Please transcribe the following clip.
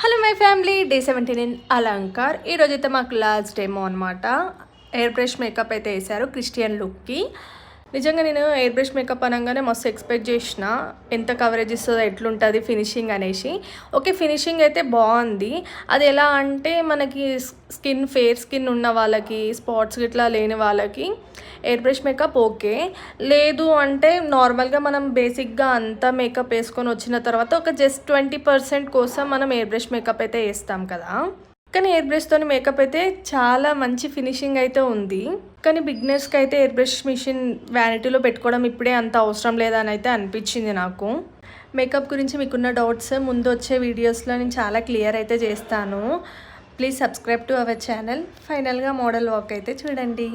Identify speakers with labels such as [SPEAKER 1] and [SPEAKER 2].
[SPEAKER 1] Hello my family, day 17 Alankar. ఈరోజైతే మాకు last డేమో అనమాట. ఎయిర్ బ్రష్ మేకప్ అయితే వేశారు క్రిస్టియన్ లుక్కి. నిజంగా నేను ఎయిర్ బ్రష్ మేకప్ అనగానే మస్తు ఎక్స్పెక్ట్ చేసిన, ఎంత కవరేజ్ ఇస్తుందో, ఎట్లుంటుంది ఫినిషింగ్ అనేసి. ఓకే, ఫినిషింగ్ అయితే బాగుంది. అది ఎలా అంటే మనకి ఫేర్ స్కిన్ ఉన్న వాళ్ళకి, స్పాట్స్ ఇట్లా లేని వాళ్ళకి ఎయిర్ బ్రష్ మేకప్ ఓకే. లేదు అంటే నార్మల్గా మనం బేసిక్గా అంతా మేకప్ వేసుకొని వచ్చిన తర్వాత ఒక జస్ట్ 20% కోసం మనం ఎయిర్ బ్రష్ మేకప్ అయితే వేస్తాం కదా. కానీ ఎయిర్ బ్రష్తో మేకప్ అయితే చాలా మంచి ఫినిషింగ్ అయితే ఉంది. కానీ బిగినర్స్కి అయితే ఎయిర్ బ్రష్ మిషన్ వ్యానిటీలో పెట్టుకోవడం ఇప్పుడే అంత అవసరం లేదని అయితే అనిపించింది నాకు. మేకప్ గురించి మీకున్న డౌట్స్ ముందు వచ్చే వీడియోస్లో నేను చాలా క్లియర్ అయితే చేస్తాను. Please subscribe to our channel. ఫైనల్గా మోడల్ వాక్ అయితే చూడండి.